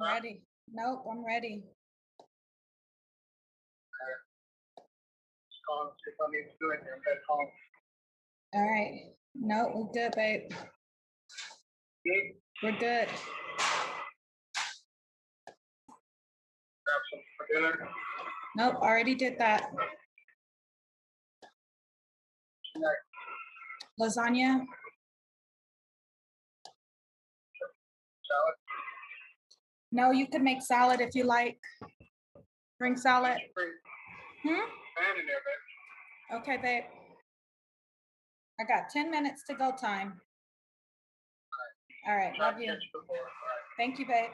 ready. Nope, I'm ready. Just calling to see if I need to do anything. I'm headed home. All right. No, we're good, babe. Good. We're good. Grab some for dinner. Nope, already did that. Next. Lasagna. Salad. No, you could make salad if you like. Bring salad. Bring Hmm? pan in there, babe. Okay, babe. I got 10 minutes to go time. All right, love you. Thank you, babe.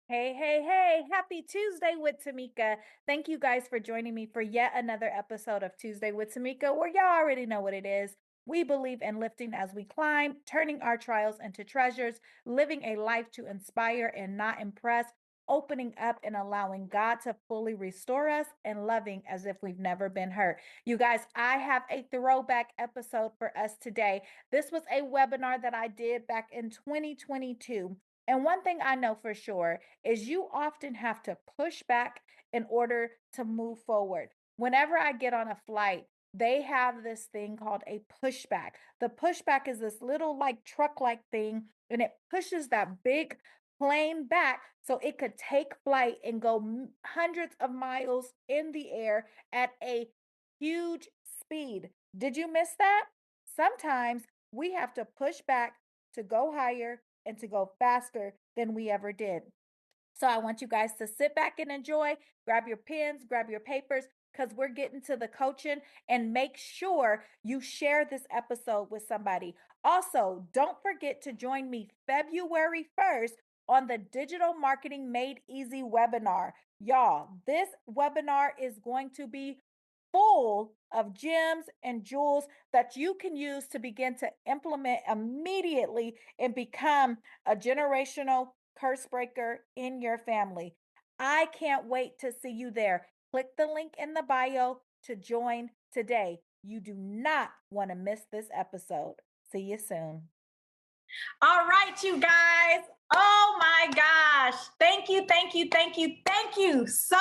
Hey, hey, hey, happy Tuesday with Tamika. Thank you guys for joining me for yet another episode of Tuesday with Tamika, where y'all already know what it is. We believe in lifting as we climb, turning our trials into treasures, living a life to inspire and not impress, opening up and allowing God to fully restore us, and loving as if we've never been hurt. You guys, I have a throwback episode for us today. This was a webinar that I did back in 2022. And one thing I know for sure is you often have to push back in order to move forward. Whenever I get on a flight, they have this thing called a pushback. The pushback is this little like truck like thing, and it pushes that big plane back so it could take flight and go hundreds of miles in the air at a huge speed. Did you miss that? Sometimes we have to push back to go higher and to go faster than we ever did. So I want you guys to sit back and enjoy, grab your pens, grab your papers, because we're getting to the coaching, and make sure you share this episode with somebody. Also, don't forget to join me February 1st on the Digital Marketing Made Easy webinar. Y'all, this webinar is going to be full of gems and jewels that you can use to begin to implement immediately and become a generational curse breaker in your family. I can't wait to see you there. Click the link in the bio to join today. You do not want to miss this episode. See you soon. All right, you guys. Oh my gosh. Thank you, thank you, thank you, thank you so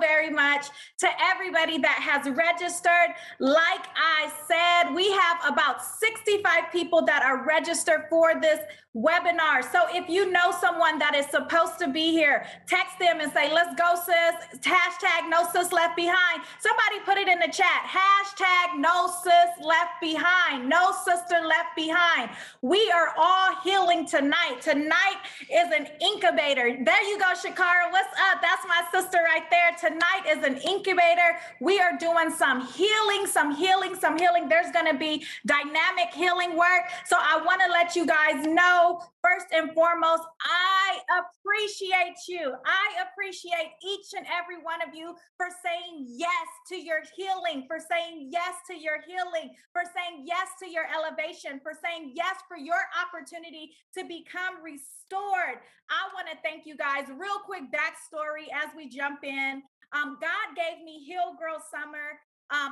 very much to everybody that has registered. Like I said, we have about 65 people that are registered for this webinar. So if you know someone that is supposed to be here, text them and say, let's go, sis. Hashtag no sis left behind. Somebody put it in the chat. Hashtag no sis left behind. No sister left behind. We are all healing tonight. Tonight is an incubator. There you go, Shakara. What's up? That's my sister right there. Tonight is an incubator. We are doing some healing, some healing, some healing. There's going to be dynamic healing work. So I want to let you guys know, first and foremost, I appreciate you. I appreciate each and every one of you for saying yes to your healing, for saying yes to your healing, for saying yes to your elevation, for saying yes for your opportunity to become restored. I want to thank you guys. Real quick backstory as we jump in. God gave me Heal Girl Summer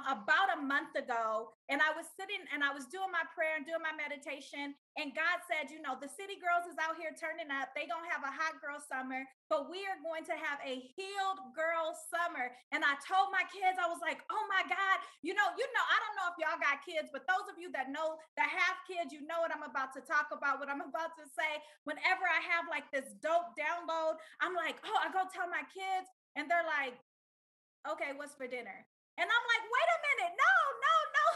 about a month ago, and I was sitting and I was doing my prayer and doing my meditation, and God said, you know, the city girls is out here turning up. They gonna have a hot girl summer, but we are going to have a healed girl summer. And I told my kids, I was like, oh my God, you know, I don't know if y'all got kids, but those of you that know, that have kids, you know what I'm about to talk about, what I'm about to say. Whenever I have like this dope download, I'm like, oh, I go tell my kids, and they're like, okay, what's for dinner? And I'm like, wait a minute. No.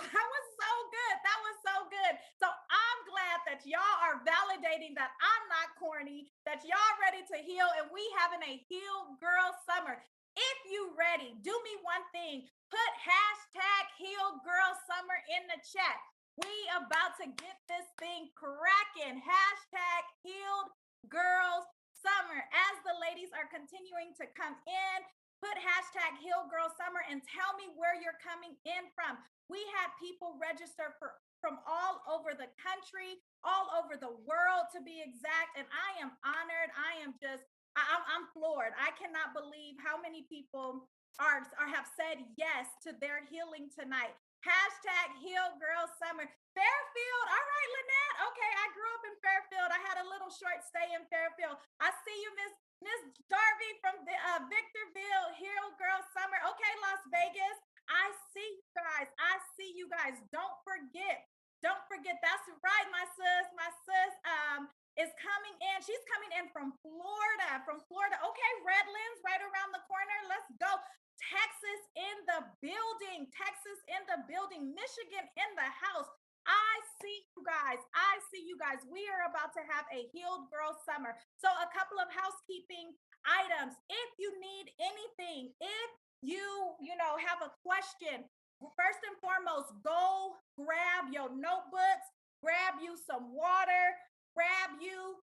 That was so good. That was so good. So I'm glad that y'all are validating that I'm not corny, that y'all ready to heal, and we having a heal girl summer. If you ready, do me one thing. Put hashtag heal girl summer in the chat. We about to get this thing cracking. Hashtag healed girls summer. As the ladies are continuing to come in, put hashtag Heal Girl Summer and tell me where you're coming in from. We had people register from all over the country, all over the world to be exact. And I am honored. I'm floored. I cannot believe how many people have said yes to their healing tonight. Hashtag Heal Girl Summer. Fairfield. All right, Lynette. Okay, I grew up in Fairfield. I had a little short stay in Fairfield. I see you, Miss Darby from the Victorville. Heal Girl Summer. Okay, Las Vegas. I see you guys. I see you guys. Don't forget. Don't forget. That's right, my sis. My sis is coming in. She's coming in from Florida. From Florida. Okay, Redlands right around the corner. Let's go. Texas in the building. Texas in the building. Michigan in the house. I see you guys. I see you guys. We are about to have a Healed Girl Summer. So a couple of housekeeping items. If you need anything, if you know, have a question, first and foremost, go grab your notebooks, grab you some water, grab you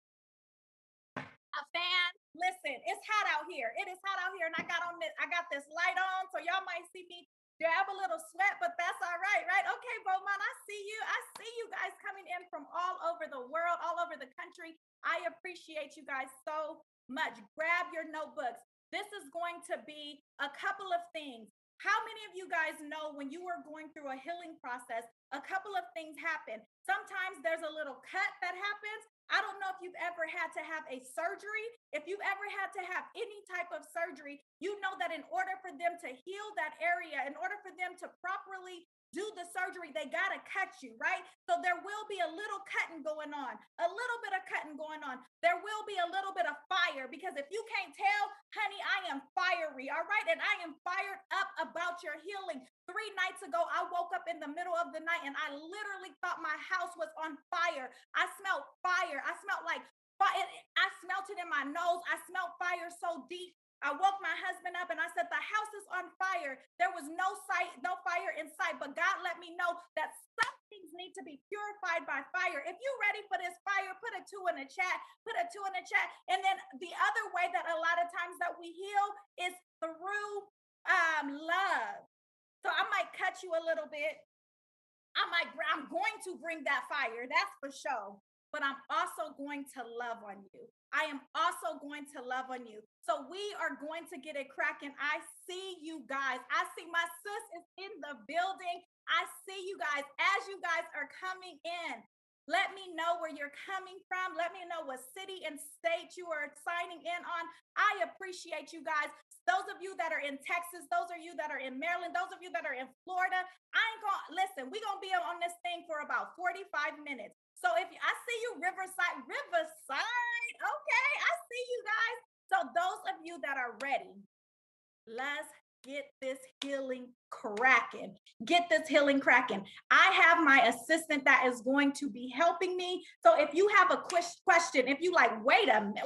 a fan. Listen, it's hot out here. It is hot out here, and I got this light on, so y'all might see me dab a little sweat, but that's all right, right? Okay, Beaumont, I see you. I see you guys coming in from all over the world, all over the country. I appreciate you guys so much. Grab your notebooks. This is going to be a couple of things. How many of you guys know when you are going through a healing process, a couple of things happen? Sometimes there's a little cut that happens. I don't know if you've ever had to have a surgery. If you've ever had to have any type of surgery, you know that in order for them to heal that area, in order for them to properly do the surgery, they got to cut you, right? So there will be a little cutting going on, a little bit of cutting going on. There will be a little bit of fire, because if you can't tell, honey, I am fiery, all right? And I am fired up about your healing. 3 nights ago, I woke up in the middle of the night and I literally thought my house was on fire. I smelled fire. I smelled like fire. I smelled it in my nose. I smelled fire so deep. I woke my husband up and I said, the house is on fire. There was no fire in sight, but God let me know that some things need to be purified by fire. If you're ready for this fire, put a 2 in the chat, put a 2 in the chat. And then the other way that a lot of times that we heal is through love. So I might cut you a little bit. I'm going to bring that fire, that's for sure. But I'm also going to love on you. I am also going to love on you. So we are going to get it cracking. I see you guys. I see my sis is in the building. I see you guys. As you guys are coming in, let me know where you're coming from. Let me know what city and state you are signing in on. I appreciate you guys. Those of you that are in Texas, those of you that are in Maryland, those of you that are in Florida, I ain't gonna listen. We're gonna be on this thing for about 45 minutes. So if I see you, Riverside, okay, I see you guys. So those of you that are ready, let's get this healing cracking. Get this healing cracking. I have my assistant that is going to be helping me. So if you have a question, if you like, wait a minute,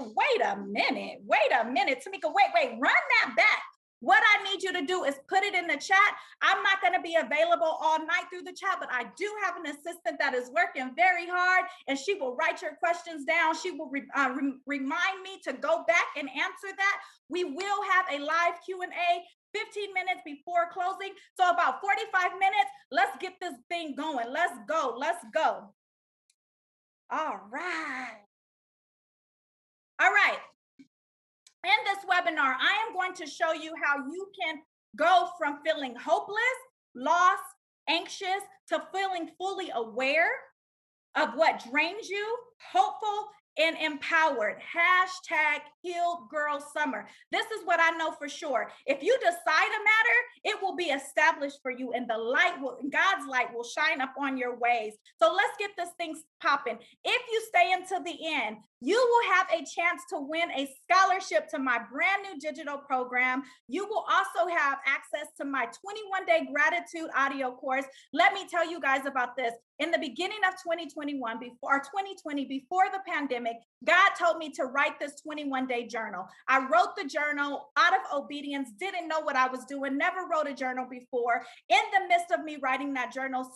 Tamika, wait, run that back. What I need you to do is put it in the chat. I'm not going to be available all night through the chat, but I do have an assistant that is working very hard, and she will write your questions down. She will remind me to go back and answer that. We will have a live Q&A 15 minutes before closing. So about 45 minutes, let's get this thing going. Let's go. All right. In this webinar, I am going to show you how you can go from feeling hopeless, lost, anxious, to feeling fully aware of what drains you, hopeful, and empowered. Hashtag Healed Girl Summer. This is what I know for sure. If you decide a matter, it will be established for you, and God's light will shine up on your ways. So let's get this thing popping. If you stay until the end, you will have a chance to win a scholarship to my brand new digital program. You will also have access to my 21-day gratitude audio course. Let me tell you guys about this. In the beginning of 2021, before the pandemic, God told me to write this 21-day journal. I wrote the journal out of obedience, didn't know what I was doing, never wrote a journal before. In the midst of me writing that journal,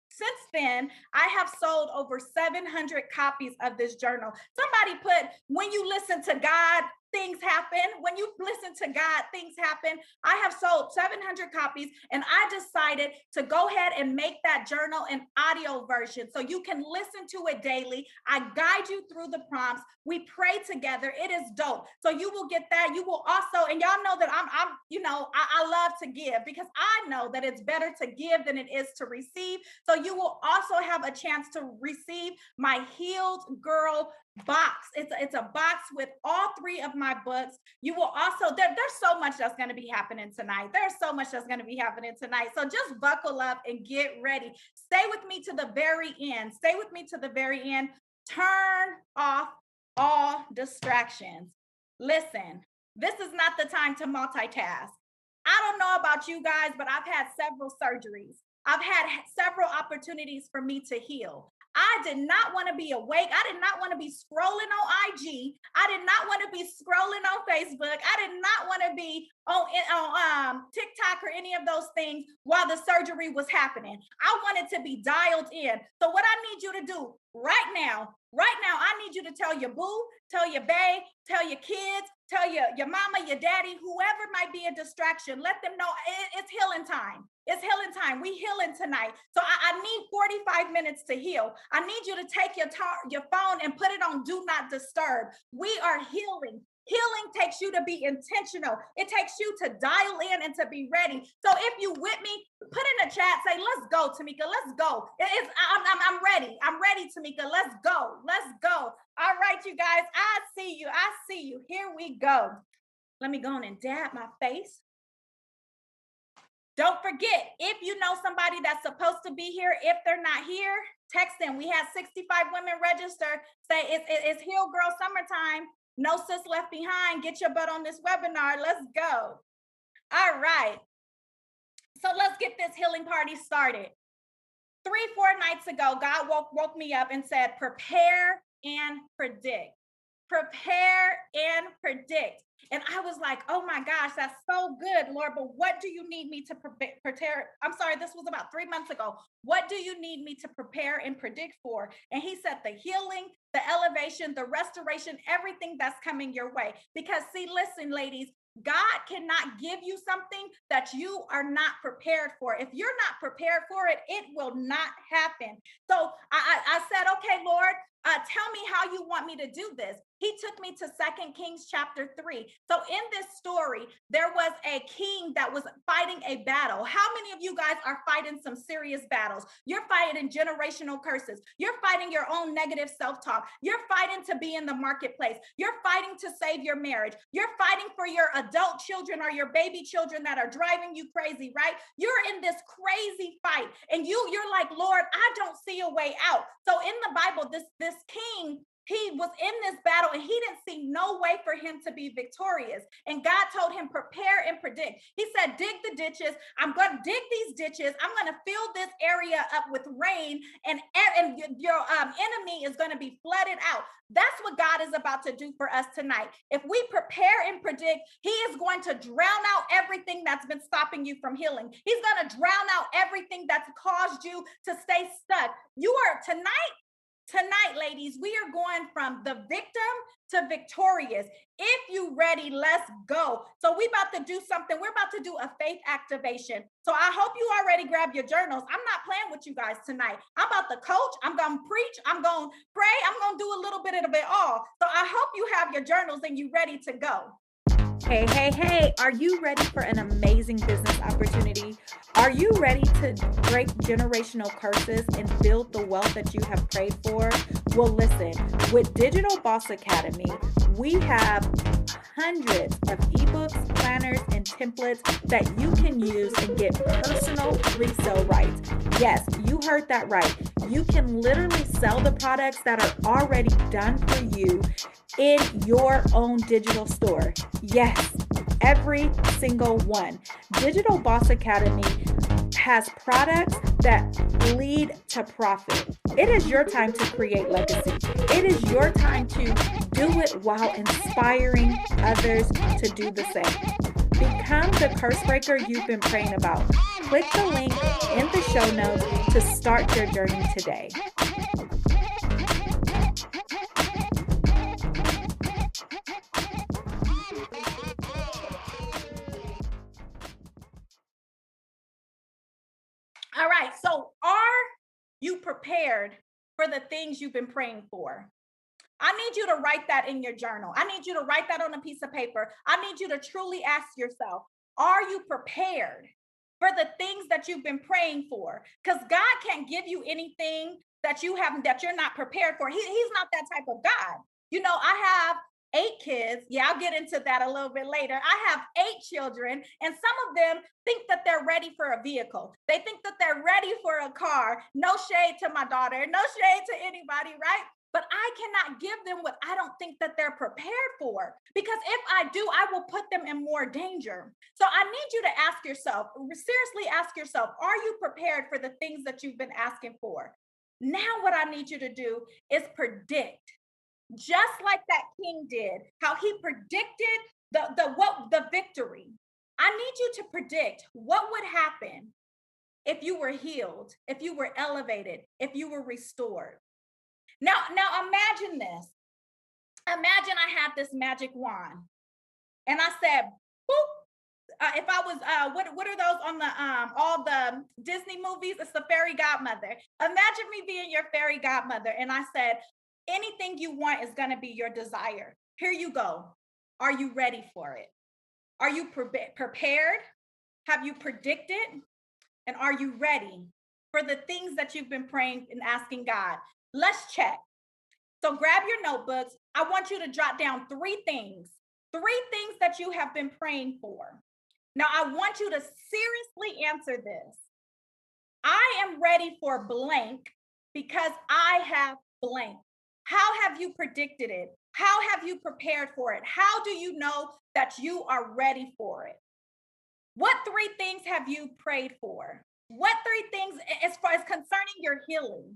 since then, I have sold over 700 copies of this journal. Somebody put, when you listen to God, things happen. When when you listen to God, things happen. I have sold 700 copies, and I decided to go ahead and make that journal an audio version so you can listen to it daily. I guide you through the prompts. We pray together. It is dope. So you will get that. You will also, and y'all know that I love to give, because I know that it's better to give than it is to receive. So you will also have a chance to receive my Healed Girl box. It's a box with all 3 of my books. You will also, there's so much that's going to be happening tonight. There's so much that's going to be happening tonight. So just buckle up and get ready. Stay with me to the very end. Stay with me to the very end. Turn off all distractions. Listen, this is not the time to multitask. I don't know about you guys, but I've had several surgeries. I've had several opportunities for me to heal. I did not want to be awake. I did not want to be scrolling on IG. I did not want to be scrolling on Facebook. I did not want to be on TikTok or any of those things while the surgery was happening. I wanted to be dialed in. So what I need you to do right now, I need you to tell your boo, tell your bae, tell your kids, tell your mama, your daddy, whoever might be a distraction. Let them know it's healing time. It's healing time. We healing tonight. So I need 45 minutes to heal. I need you to take your phone and put it on Do Not Disturb. We are healing. Healing takes you to be intentional. It takes you to dial in and to be ready. So if you with me, put in the chat, say, let's go, Tamika, let's go. I'm ready. I'm ready, Tamika. Let's go. Let's go. All right, you guys, I see you. I see you. Here we go. Let me go on and dab my face. Don't forget, if you know somebody that's supposed to be here, if they're not here, text them. We had 65 women register. Say it's Heal Girl Summertime. No sis left behind. Get your butt on this webinar. Let's go. All right. So let's get this healing party started. 3-4 nights ago, God woke me up and said, prepare and predict. Prepare and predict. And I was like, oh my gosh, that's so good, Lord, but what do you need me to prepare? I'm sorry, this was about 3 months ago. What do you need me to prepare and predict for? And he said the healing, the elevation, the restoration, everything that's coming your way. Because see, listen, ladies, God cannot give you something that you are not prepared for. If you're not prepared for it, it will not happen. So I said, okay, Lord, tell me how you want me to do this. He took me to 2 Kings chapter 3. So in this story, there was a king that was fighting a battle. How many of you guys are fighting some serious battles? You're fighting generational curses. You're fighting your own negative self-talk. You're fighting to be in the marketplace. You're fighting to save your marriage. You're fighting for your adult children or your baby children that are driving you crazy, right? You're in this crazy fight and you're like, Lord, I don't see a way out. So in the Bible, this king, he was in this battle and he didn't see no way for him to be victorious. And God told him, prepare and predict. He said, dig the ditches. I'm going to dig these ditches. I'm going to fill this area up with rain and your enemy is going to be flooded out. That's what God is about to do for us tonight. If we prepare and predict, he is going to drown out everything that's been stopping you from healing. He's going to drown out everything that's caused you to stay stuck. You are Tonight, ladies, we are going from the victim to victorious. If you ready, let's go. So we about to do something. We're about to do a faith activation. So I hope you already grabbed your journals. I'm not playing with you guys tonight. I'm about to coach. I'm going to preach. I'm going to pray. I'm going to do a little bit of it all. So I hope you have your journals and you ready to go. Hey, are you ready for an amazing business opportunity? Are you ready to break generational curses and build the wealth that you have prayed for? Well, listen, with Digital Boss Academy, we have hundreds of ebooks, planners, and templates that you can use and get personal resale rights. Yes, you heard that right. You can literally sell the products that are already done for you in your own digital store. Yes, every single one. Digital Boss Academy has products that lead to profit. It is your time to create legacy. It is your time to do it while inspiring others to do the same. Become the curse breaker you've been praying about. Click the link in the show notes to start your journey today. All right. So are you prepared for the things you've been praying for? I need you to write that in your journal. I need you to write that on a piece of paper. I need you to truly ask yourself, are you prepared for the things that you've been praying for? Because God can't give you anything that you're not prepared for. He's not that type of God. You know, I have 8 kids. Yeah, I'll get into that a little bit later. I have 8 children, and some of them think that they're ready for a vehicle. They think that they're ready for a car. No shade to my daughter, no shade to anybody, right? But I cannot give them what I don't think that they're prepared for. Because if I do, I will put them in more danger. So I need you to ask yourself, seriously ask yourself, are you prepared for the things that you've been asking for? Now, what I need you to do is predict, just like that king did, how he predicted the victory. I need you to predict what would happen if you were healed, if you were elevated, if you were restored. Now imagine this. Imagine I had this magic wand, and I said, "Boop." If I was, what are those on the all the Disney movies? It's the fairy godmother. Imagine me being your fairy godmother, and I said, anything you want is going to be your desire. Here you go. Are you ready for it? Are you prepared? Have you predicted? And are you ready for the things that you've been praying and asking God? Let's check. So grab your notebooks. I want you to jot down 3 things that you have been praying for. Now, I want you to seriously answer this. I am ready for blank because I have blank. How have you predicted it? How have you prepared for it? How do you know that you are ready for it? What 3 things have you prayed for? What 3 things, as far as concerning your healing,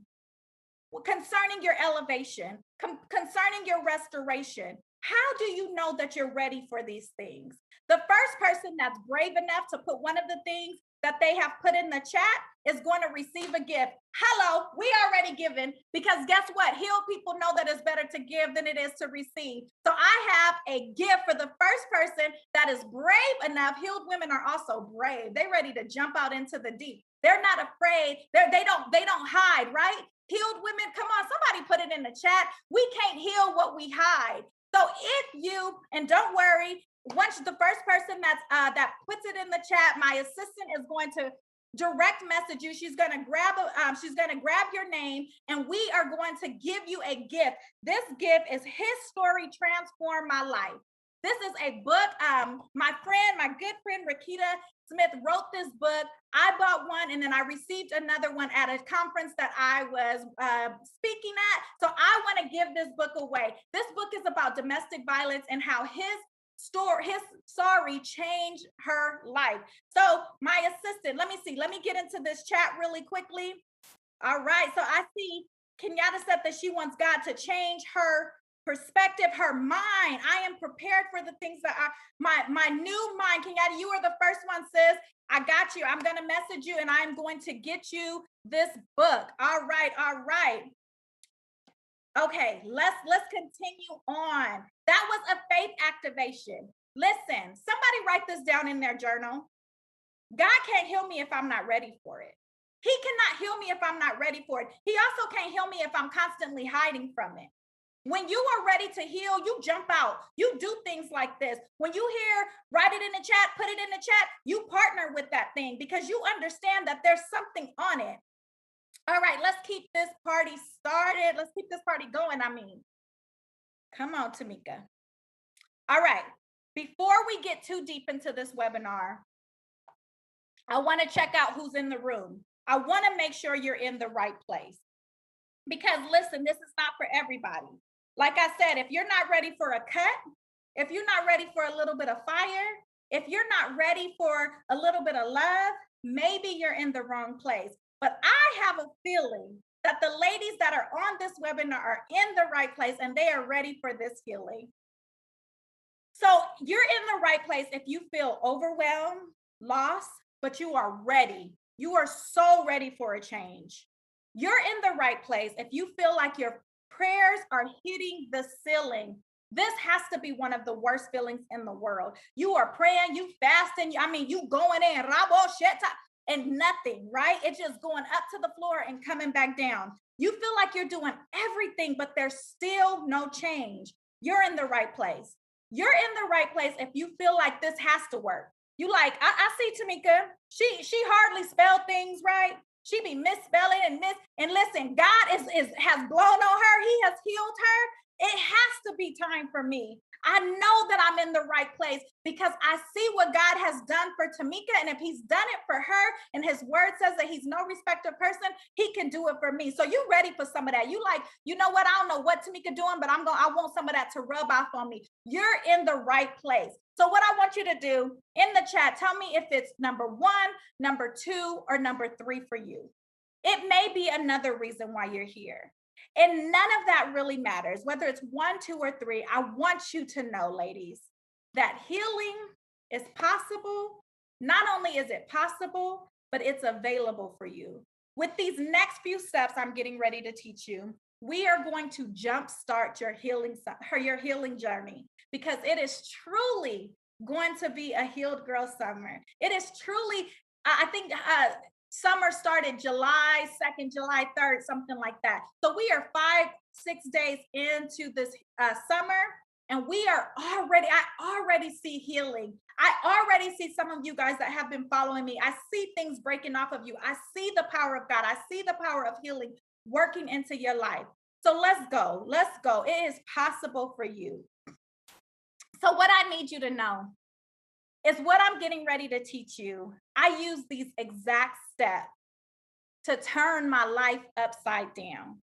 concerning your elevation, concerning your restoration? How do you know that you're ready for these things? The first person that's brave enough to put one of the things that they have put in the chat is going to receive a gift. Hello, we already given, because guess what? Healed people know that it's better to give than it is to receive. So I have a gift for the first person that is brave enough. Healed women are also brave. They're ready to jump out into the deep. They're not afraid. They don't hide, right? Healed women, come on, somebody put it in the chat. We can't heal what we hide. So if you, and don't worry, once the first person that puts it in the chat, my assistant is going to direct message you. She's going to grab your name, and we are going to give you a gift. This gift is His Story Transformed My Life. This is a book. My good friend Rakita Smith wrote this book. I bought one, and then I received another one at a conference that I was speaking at. So I want to give this book away. This book is about domestic violence and how his story changed her life. So my assistant, let me get into this chat really quickly. All right, so I see Kenyatta said that she wants God to change her perspective, her mind. I am prepared for the things that are my new mind. Kenyatta, you are the first one, sis. I got you. I'm going to message you, and I'm going to get you this book. All right. Okay, let's continue on. That was a faith activation. Listen, somebody write this down in their journal. God can't heal me if I'm not ready for it. He cannot heal me if I'm not ready for it. He also can't heal me if I'm constantly hiding from it. When you are ready to heal, you jump out. You do things like this. When you hear, write it in the chat, put it in the chat, you partner with that thing because you understand that there's something on it. All right, let's keep this party started. Let's keep this party going. Come on, Tamika. All right, before we get too deep into this webinar, I want to check out who's in the room. I want to make sure you're in the right place. Because listen, this is not for everybody. Like I said, if you're not ready for a cut, if you're not ready for a little bit of fire, if you're not ready for a little bit of love, maybe you're in the wrong place. But I have a feeling that the ladies that are on this webinar are in the right place and they are ready for this healing. So you're in the right place if you feel overwhelmed, lost, but you are ready. You are so ready for a change. You're in the right place if you feel like your prayers are hitting the ceiling. This has to be one of the worst feelings in the world. You are praying, you fasting, you going in, and nothing, right? It's just going up to the floor and coming back down. You feel like you're doing everything, but there's still no change. You're in the right place. You're in the right place if you feel like this has to work. You like, I see Tamika. She hardly spelled things right. She be misspelling and listen, God has blown on her. He has healed her. It has to be time for me. I know that I'm in the right place because I see what God has done for Tamika. And if he's done it for her and his word says that he's no respecter of person, he can do it for me. So you ready for some of that? You like, you know what? I don't know what Tamika doing, but I want some of that to rub off on me. You're in the right place. So what I want you to do in the chat, tell me if it's number 1, number 2, or number 3 for you. It may be another reason why you're here. And none of that really matters, whether it's 1, 2, or 3. I want you to know, ladies, that healing is possible. Not only is it possible, but it's available for you. With these next few steps I'm getting ready to teach you, we are going to jumpstart your healing journey because it is truly going to be a healed girl summer. It is truly, I think, summer started July 2nd, July 3rd, something like that. So we are 5-6 days into this summer, and I already see healing. I already see some of you guys that have been following me. I see things breaking off of you. I see the power of God. I see the power of healing working into your life. So let's go. Let's go. It is possible for you. So what I need you to know is what I'm getting ready to teach you. I use these exact steps to turn my life upside down.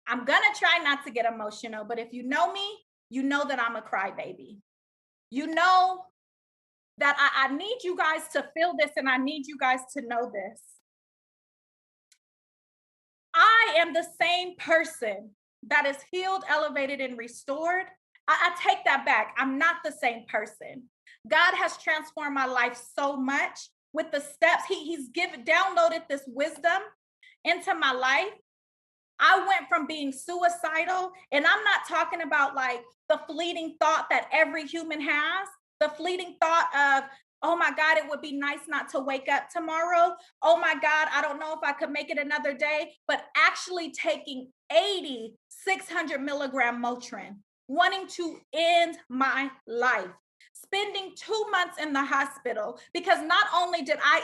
I'm going to try not to get emotional, but if you know me, you know that I'm a crybaby. You know that I need you guys to feel this and I need you guys to know this. I am the same person that is healed, elevated, and restored. I take that back. I'm not the same person. God has transformed my life so much with the steps. He's downloaded this wisdom into my life. I went from being suicidal, and I'm not talking about like the fleeting thought that every human has, the fleeting thought of, oh my God, it would be nice not to wake up tomorrow. Oh my God, I don't know if I could make it another day, but actually taking 600 milligram Motrin, wanting to end my life. Spending 2 months in the hospital because not only did I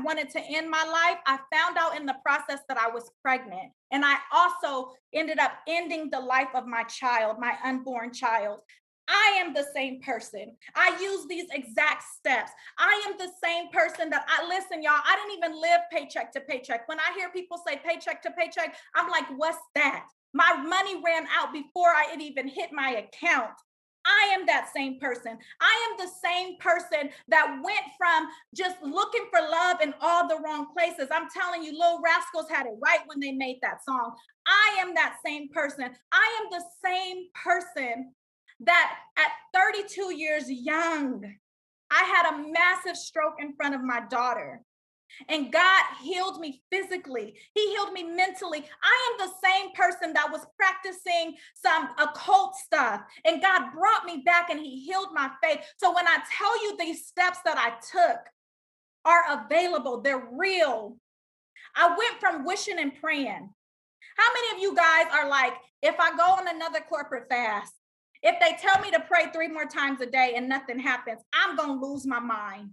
wanted to end my life, I found out in the process that I was pregnant. And I also ended up ending the life of my child, my unborn child. I am the same person. I use these exact steps. I am the same person listen, y'all, I didn't even live paycheck to paycheck. When I hear people say paycheck to paycheck, I'm like, what's that? My money ran out before it even hit my account. I am that same person. I am the same person that went from just looking for love in all the wrong places. I'm telling you, Lil Rascals had it right when they made that song. I am that same person. I am the same person that at 32 years young, I had a massive stroke in front of my daughter. And God healed me physically. He healed me mentally. I am the same person that was practicing some occult stuff. And God brought me back and he healed my faith. So when I tell you these steps that I took are available, they're real. I went from wishing and praying. How many of you guys are like, if I go on another corporate fast, if they tell me to pray 3 more times a day and nothing happens, I'm going to lose my mind.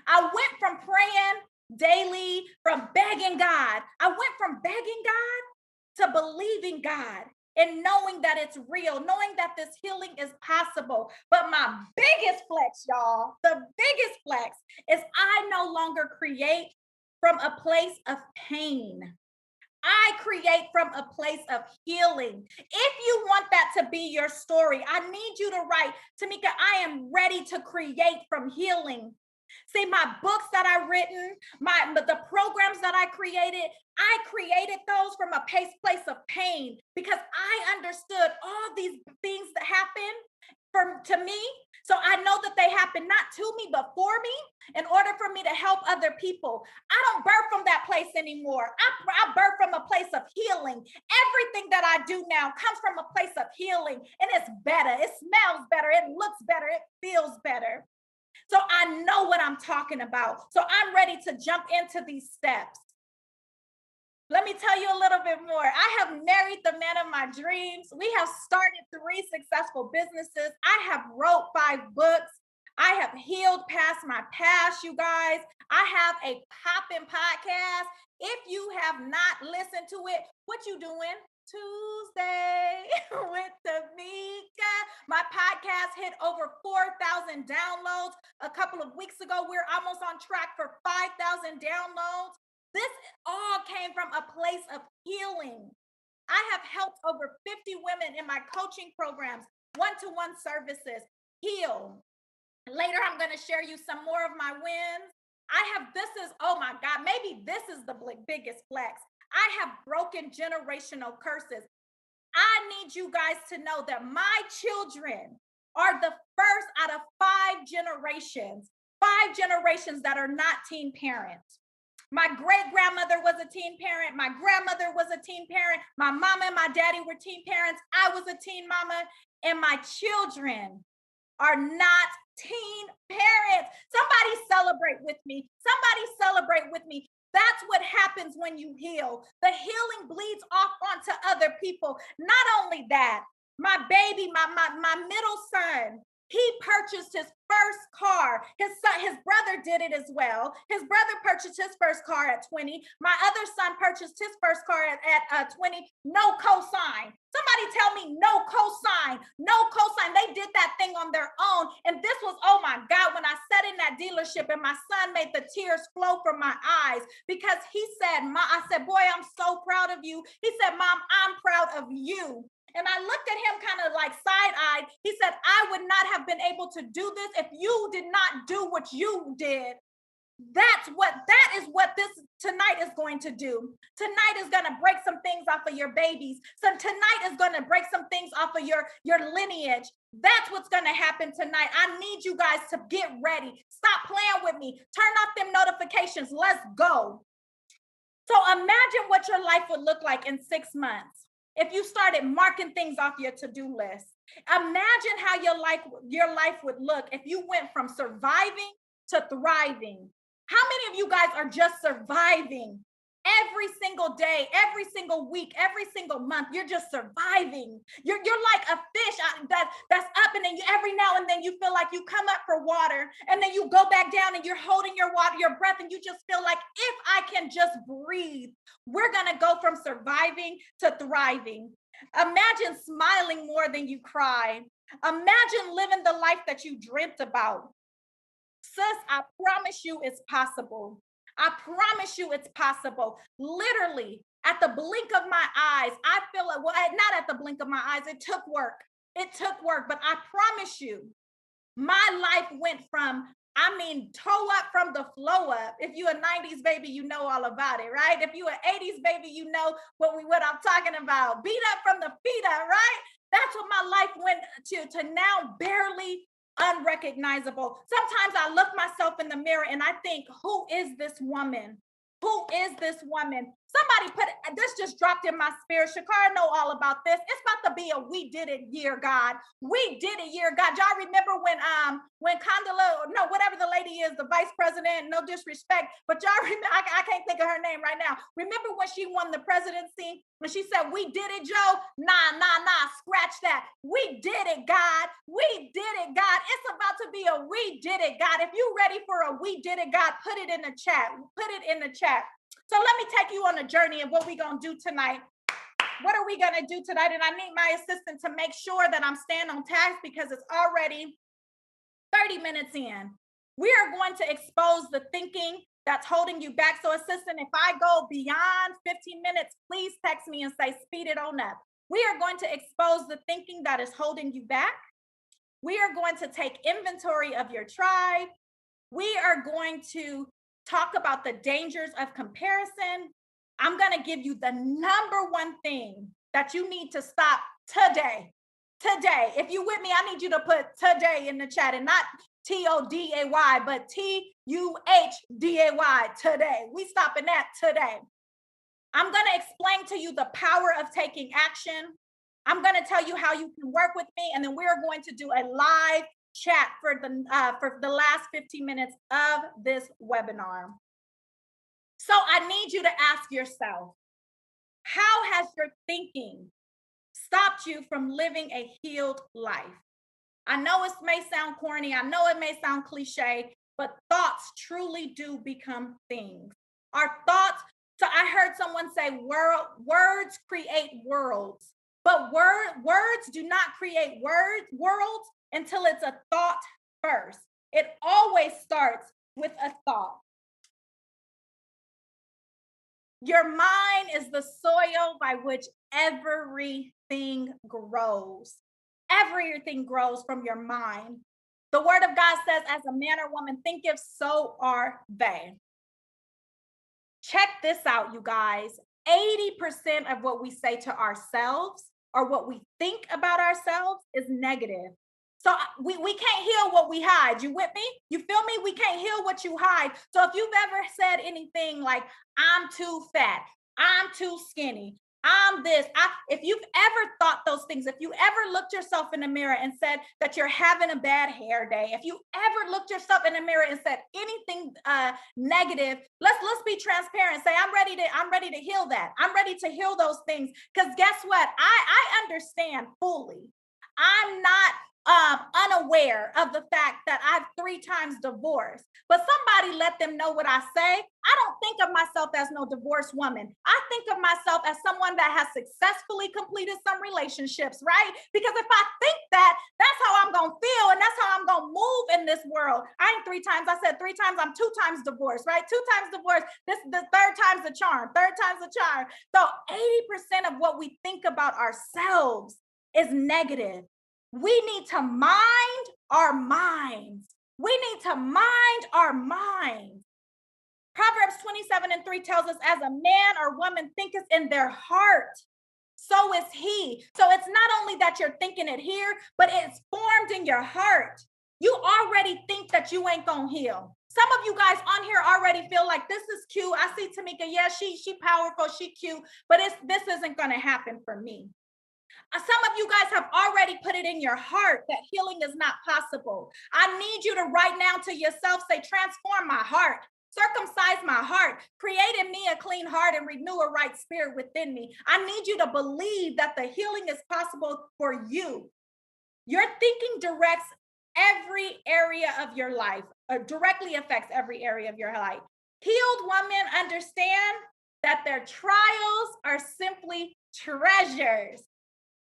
I went from praying daily, from begging God. I went from begging God to believing God and knowing that it's real, knowing that this healing is possible. But my biggest flex, y'all, the biggest flex is I no longer create from a place of pain. I create from a place of healing. If you want that to be your story, I need you to write, Tamika, I am ready to create from healing. See, my books that I've written, the programs that I created those from a place of pain because I understood all these things that happen to me. So I know that they happen not to me, but for me in order for me to help other people. I don't birth from that place anymore. I birth from a place of healing. Everything that I do now comes from a place of healing, and it's better. It smells better. It looks better. It feels better. So I know what I'm talking about. So I'm ready to jump into these steps. Let me tell you a little bit more. I have married the man of my dreams. We have started 3 successful businesses. I have wrote 5 books. I have healed past my past, you guys. I have a popping podcast. If you have not listened to it, what you doing? Tuesday with Tamika. My podcast hit over 4,000 downloads a couple of weeks ago. We're almost on track for 5,000 downloads. This all came from a place of healing. I have helped over 50 women in my coaching programs, one-to-one services, heal. Later, I'm going to share you some more of my wins. Oh my God, maybe this is the biggest flex. I have broken generational curses. I need you guys to know that my children are the first out of 5 generations that are not teen parents. My great-grandmother was a teen parent. My grandmother was a teen parent. My mama and my daddy were teen parents. I was a teen mama, and my children are not teen parents. Somebody celebrate with me. Somebody celebrate with me. That's what happens when you heal. The healing bleeds off onto other people. Not only that, my baby, my middle son, he purchased his first car. His brother did it as well. His brother purchased his first car at 20. My other son purchased his first car at 20. No cosign. Somebody tell me no cosign. No cosign. They did that thing on their own. And this was, oh my God, when I sat in that dealership and my son made the tears flow from my eyes because he said, I said, boy, I'm so proud of you. He said, Mom, I'm proud of you. And I looked at him kind of like side-eyed. He said, I would not have been able to do this if you did not do what you did. That is what this tonight is going to do. Tonight is going to break some things off of your babies. So tonight is going to break some things off of your lineage. That's what's going to happen tonight. I need you guys to get ready. Stop playing with me. Turn off them notifications. Let's go. So imagine what your life would look like in 6 months if you started marking things off your to-do list. Imagine how your life would look if you went from surviving to thriving. How many of you guys are just surviving? Every single day, every single week, every single month, you're just surviving. You're like a fish that's up, and then every now and then you feel like you come up for water, and then you go back down, and you're holding your breath, and you just feel like, if I can just breathe. We're gonna go from surviving to thriving. Imagine smiling more than you cry. Imagine living the life that you dreamt about. Sis, I promise you it's possible. I promise you it's possible. Literally, at the blink of my eyes, I feel like, well, not at the blink of my eyes, it took work. It took work, but I promise you, my life went from, toe up from the flow up. If you a 90s baby, you know all about it, right? If you an 80s baby, you know what I'm talking about. Beat up from the feet up, right? That's what my life went to now barely unrecognizable. Sometimes I look myself in the mirror and I think, who is this woman? Who is this woman? Somebody this just dropped in my spirit. Shakara know all about this. It's about to be a we did it year, God. We did it year, God. Y'all remember when Condola, no, whatever the lady is, the vice president, no disrespect, but y'all remember, I can't think of her name right now. Remember when she won the presidency? When she said, we did it, Joe? Nah, scratch that. We did it, God. We did it, God. It's about to be a we did it, God. If you ready for a we did it, God, put it in the chat. Put it in the chat. So let me take you on a journey of what we're going to do tonight. What are we going to do tonight? And I need my assistant to make sure that I'm staying on task because it's already 30 minutes in. We are going to expose the thinking that's holding you back. So assistant, if I go beyond 15 minutes, please text me and say, speed it on up. We are going to expose the thinking that is holding you back. We are going to take inventory of your tribe. We are going to talk about the dangers of comparison. I'm going to give you the number one thing that you need to stop today. Today. If you with me, I need you to put today in the chat, and not T-O-D-A-Y, but T-U-H-D-A-Y, today. We stopping that today. I'm going to explain to you the power of taking action. I'm going to tell you how you can work with me, and then we're going to do a live chat for the last 15 minutes of this webinar. So I need you to ask yourself, how has your thinking stopped you from living a healed life? I know it may sound corny, I know it may sound cliche, but thoughts truly do become things. Our thoughts, so I heard someone say words create worlds, but words do not create worlds until it's a thought first. It always starts with a thought. Your mind is the soil by which everything grows. Everything grows from your mind. The word of God says, as a man or woman thinketh, so are they. Check this out, you guys. 80% of what we say to ourselves or what we think about ourselves is negative. So we can't heal what we hide. You with me? You feel me? We can't heal what you hide. So if you've ever said anything like, I'm too fat, I'm too skinny, I'm this, if you've ever thought those things, if you ever looked yourself in the mirror and said that you're having a bad hair day, if you ever looked yourself in the mirror and said anything negative, let's be transparent. Say, I'm ready to heal that. I'm ready to heal those things. Because guess what? I understand fully. I'm not unaware of the fact that I've 3 times divorced, but somebody let them know what I say. I don't think of myself as no divorced woman. I think of myself as someone that has successfully completed some relationships, right? Because if I think that, that's how I'm going to feel and that's how I'm going to move in this world. I ain't 3 times. I said 3 times. I'm 2 times divorced, right? 2 times divorced. This the 3rd time's the charm. 3rd time's the charm. So 80% of what we think about ourselves is negative. We need to mind our minds. We need to mind our minds. Proverbs 27:3 tells us, as a man or woman thinketh in their heart, so is he. So it's not only that you're thinking it here, but it's formed in your heart. You already think that you ain't gonna heal. Some of you guys on here already feel like this is cute. I see Tamika, yeah, she powerful, she cute, but this isn't gonna happen for me. Some of you guys have already put it in your heart that healing is not possible. I need you to right now to yourself say, transform my heart, circumcise my heart, create in me a clean heart and renew a right spirit within me. I need you to believe that the healing is possible for you. Your thinking directs every area of your life, or directly affects every area of your life. Healed women understand that their trials are simply treasures.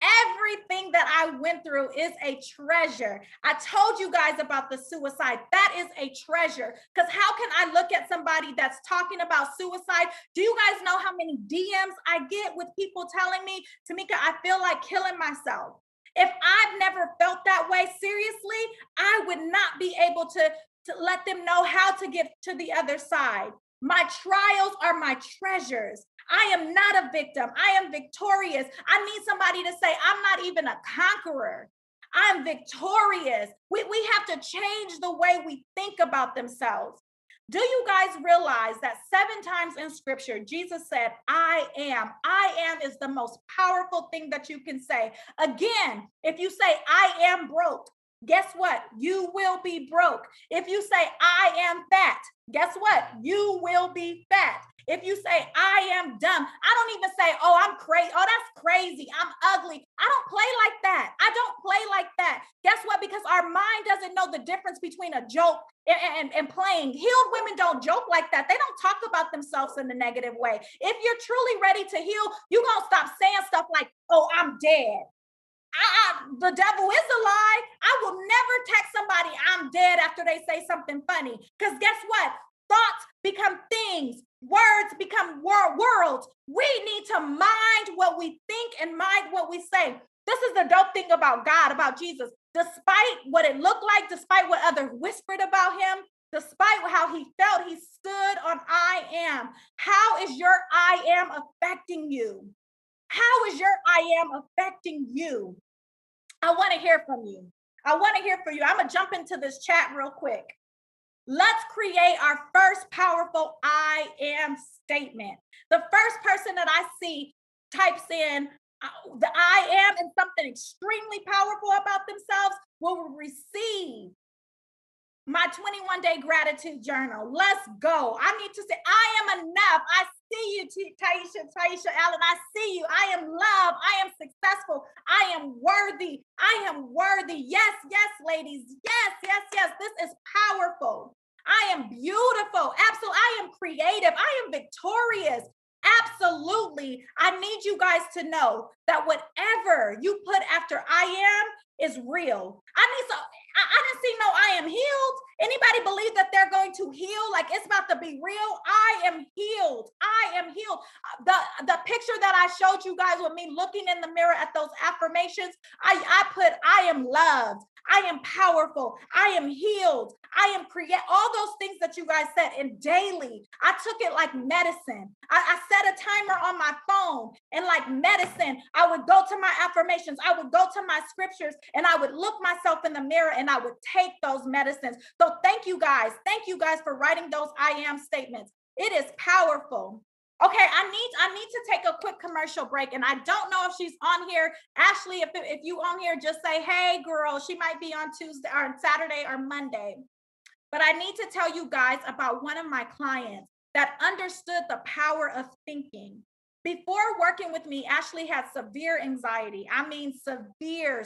Everything that I went through is a treasure. I told you guys about the suicide. That is a treasure. Because how can I look at somebody that's talking about suicide? Do you guys know how many DMs I get with people telling me, Tamika, I feel like killing myself? If I've never felt that way, seriously, I would not be able to let them know how to get to the other side. My trials are my treasures. I am not a victim. I am victorious. I need somebody to say, I'm not even a conqueror. I'm victorious. We have to change the way we think about themselves. Do you guys realize that 7 times in scripture, Jesus said, I am. I am is the most powerful thing that you can say. Again, if you say, I am broke, guess what? You will be broke. If you say, I am fat, guess what? You will be fat. If you say, I am dumb, I don't even say, oh, I'm crazy. Oh, that's crazy. I'm ugly. I don't play like that. I don't play like that. Guess what? Because our mind doesn't know the difference between a joke and playing. Healed women don't joke like that. They don't talk about themselves in a negative way. If you're truly ready to heal, you're going to stop saying stuff like, oh, I'm dead. The devil is a lie. I will never text somebody I'm dead after they say something funny. Because guess what? Thoughts become things. Words become worlds. We need to mind what we think and mind what we say. This is the dope thing about God, about Jesus. Despite what it looked like, despite what others whispered about him, despite how he felt, he stood on I am. How is your I am affecting you? How is your I am affecting you? I want to hear from you. I want to hear from you. I'm going to jump into this chat real quick. Let's create our first powerful I am statement. The first person that I see types in the I am and something extremely powerful about themselves. will receive my 21-day gratitude journal. Let's go. I need to say, I am enough. I see you, Taisha Allen. I see you. I am loved. I am successful. I am worthy. I am worthy. Yes, yes, ladies. Yes, yes, yes. This is powerful. I am beautiful. Absolutely. I am creative. I am victorious. Absolutely. I need you guys to know that whatever you put after I am is real. I didn't see no I am healed. Anybody believe that they're going to heal? Like it's about to be real? I am healed. I am healed. The picture that I showed you guys with me looking in the mirror at those affirmations, I put I am loved. I am powerful. I am healed. I am all those things that you guys said. And daily, I took it like medicine. I set a timer on my phone, and like medicine, I would go to my affirmations. I would go to my scriptures, and I would look myself in the mirror, and I would take those medicines. So thank you guys. Thank you guys for writing those I am statements. It is powerful. Okay, I need to take a quick commercial break, and I don't know if she's on here. Ashley, if you on here, just say, hey, girl. She might be on Tuesday or Saturday or Monday. But I need to tell you guys about one of my clients that understood the power of thinking. Before working with me, Ashley had severe anxiety. I mean, severe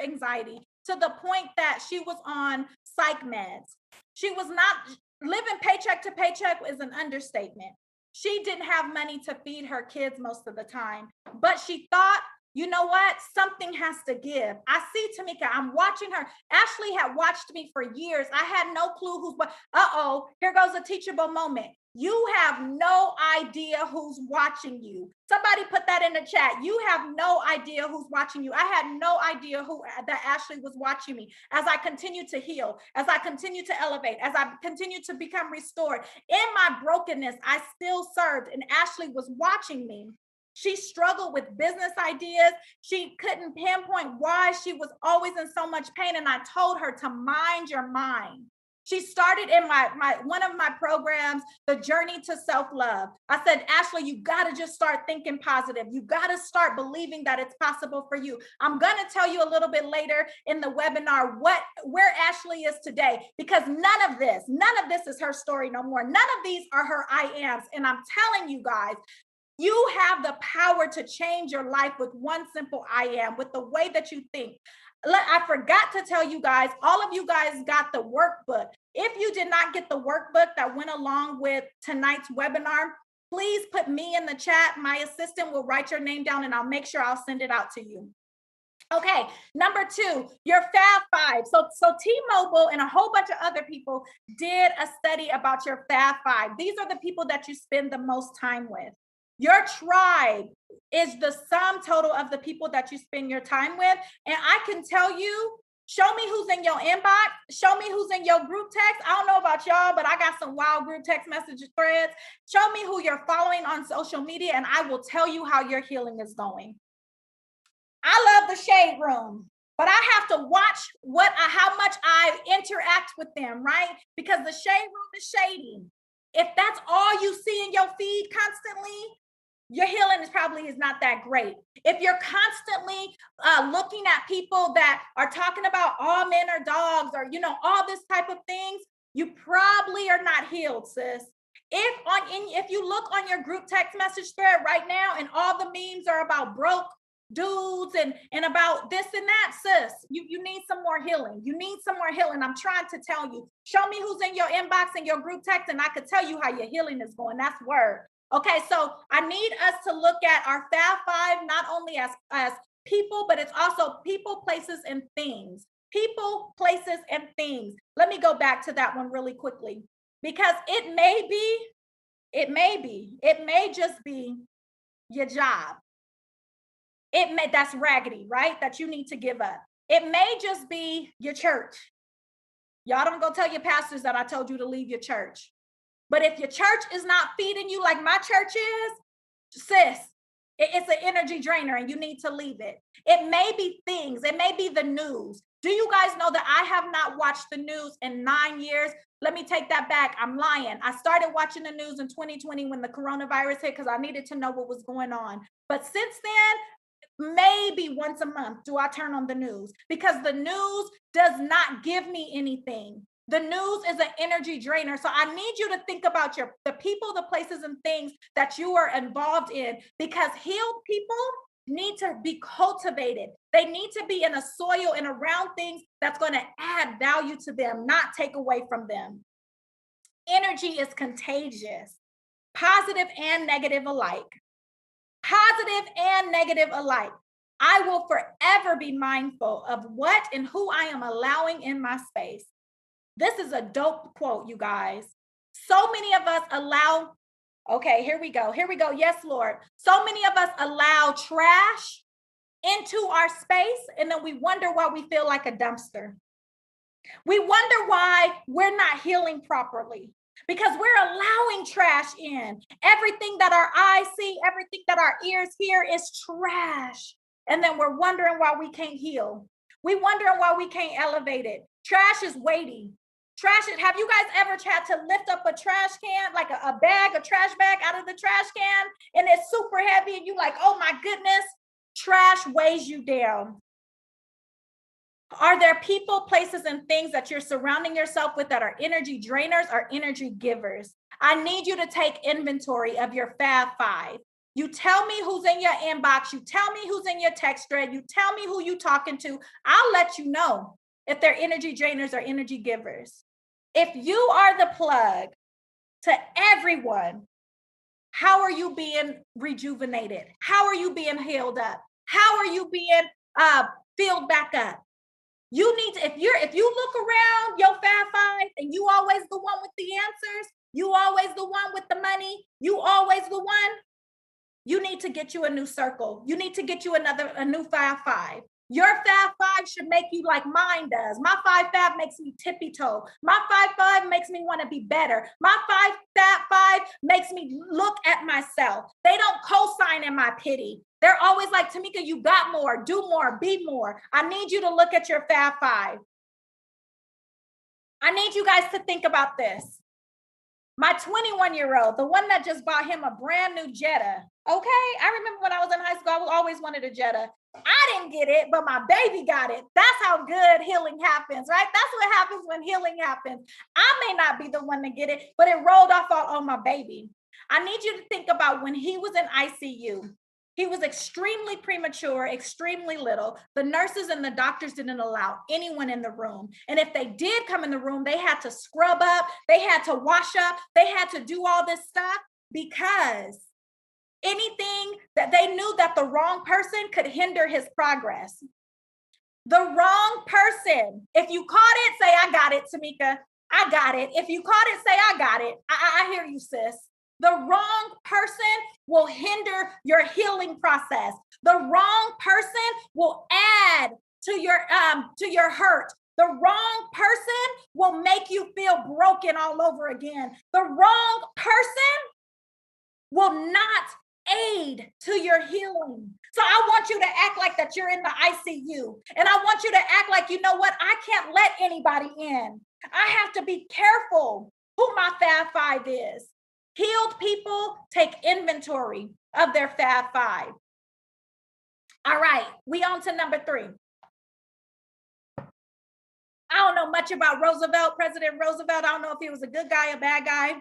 anxiety to the point that she was on psych meds. She was not living paycheck to paycheck is an understatement. She didn't have money to feed her kids most of the time, but she thought, you know what? Something has to give. I see Tamika. I'm watching her. Ashley had watched me for years. I had no clue who's what. Uh-oh, here goes a teachable moment. You have no idea who's watching you. Somebody put that in the chat. You have no idea who's watching you. I had no idea that Ashley was watching me as I continue to heal, as I continue to elevate, as I continue to become restored. In my brokenness, I still served, and Ashley was watching me. She struggled with business ideas. She couldn't pinpoint why she was always in so much pain. And I told her to mind your mind. She started in one of my programs, the journey to self-love. I said, Ashley, you got to just start thinking positive. You got to start believing that it's possible for you. I'm going to tell you a little bit later in the webinar where Ashley is today, because none of this is her story no more. None of these are her I ams. And I'm telling you guys, you have the power to change your life with one simple I am, with the way that you think. I forgot to tell you guys, all of you guys got the workbook. If you did not get the workbook that went along with tonight's webinar, please put me in the chat. My assistant will write your name down, and I'll make sure I'll send it out to you. Okay, number 2, your Fab Five. So T-Mobile and a whole bunch of other people did a study about your Fab Five. These are the people that you spend the most time with. Your tribe is the sum total of the people that you spend your time with. And I can tell you, show me who's in your inbox. Show me who's in your group text. I don't know about y'all, but I got some wild group text message threads. Show me who you're following on social media, and I will tell you how your healing is going. I love the shade room, but I have to watch how much I interact with them, right? Because the shade room is shady. If that's all you see in your feed constantly, your healing is not that great. If you're constantly looking at people that are talking about all men are dogs, or all this type of things, you probably are not healed, sis. If you look on your group text message thread right now, and all the memes are about broke dudes and about this and that, sis, you need some more healing. You need some more healing. I'm trying to tell you. Show me who's in your inbox and your group text, and I could tell you how your healing is going. That's word. Okay, so I need us to look at our Fab Five not only as people, but it's also people, places, and things. People, places, and things. Let me go back to that one really quickly, because it may just be your job. That's raggedy, right? That you need to give up. It may just be your church. Y'all don't go tell your pastors that I told you to leave your church. But if your church is not feeding you like my church is, sis, it's an energy drainer and you need to leave it. It may be things. It may be the news. Do you guys know that I have not watched the news in 9 years? Let me take that back. I'm lying. I started watching the news in 2020 when the coronavirus hit, because I needed to know what was going on. But since then, Maybe once a month do I turn on the news, because the news does not give me anything. The news is an energy drainer. So I need you to think about the people, the places, and things that you are involved in, because healed people need to be cultivated. They need to be in a soil and around things that's going to add value to them, not take away from them. Energy is contagious, positive and negative alike. Positive and negative alike. I will forever be mindful of what and who I am allowing in my space. This is a dope quote, you guys. So many of us allow, okay, here we go. Here we go. Yes, Lord. So many of us allow trash into our space, and then we wonder why we feel like a dumpster. We wonder why we're not healing properly, because we're allowing trash in. Everything that our eyes see, everything that our ears hear is trash. And then we're wondering why we can't heal. We wondering why we can't elevate it. Trash is weighty. Trash is, have you guys ever had to lift up a trash can, like a bag, a trash bag out of the trash can, and it's super heavy and you like, oh my goodness, trash weighs you down. Are there people, places, and things that you're surrounding yourself with that are energy drainers or energy givers? I need you to take inventory of your Fab Five. You tell me who's in your inbox. You tell me who's in your text thread. You tell me who you talking to. I'll let you know if they're energy drainers or energy givers. If you are the plug to everyone, how are you being rejuvenated? How are you being healed up? How are you being filled back up? You need to, if you look around your Fab Five and you always the one with the answers, you always the one with the money, you always the one, you need to get you a new circle. You need to get you a new Fab Five. Your Fab Five should make you like mine does. My Fab makes me tippy toe. My Fab makes me want to be better. My Fab Five makes me look at myself. They don't co-sign in my pity. They're always like, Tamika, you got more, do more, be more. I need you to look at your Fab Five. I need you guys to think about this. My 21-year-old, the one that just bought him a brand new Jetta. Okay, I remember when I was in high school, I always wanted a Jetta. I didn't get it, but my baby got it. That's how good healing happens, right? That's what happens when healing happens. I may not be the one to get it, but it rolled off on my baby. I need you to think about when he was in ICU. He was extremely premature, extremely little. The nurses and the doctors didn't allow anyone in the room. And if they did come in the room, they had to scrub up, they had to wash up, they had to do all this stuff, because anything that they knew that the wrong person could hinder his progress. The wrong person. If you caught it, say, I got it, Tamika. I got it. If you caught it, say, I got it. I hear you, sis. The wrong person will hinder your healing process. The wrong person will add to your hurt. The wrong person will make you feel broken all over again. The wrong person will not aid to your healing. So I want you to act like that you're in the ICU. And I want you to act like, you know what? I can't let anybody in. I have to be careful who my Fab Five is. Healed people take inventory of their Fab Five. All right, we on to number 3. I don't know much about Roosevelt, President Roosevelt. I don't know if he was a good guy, a bad guy.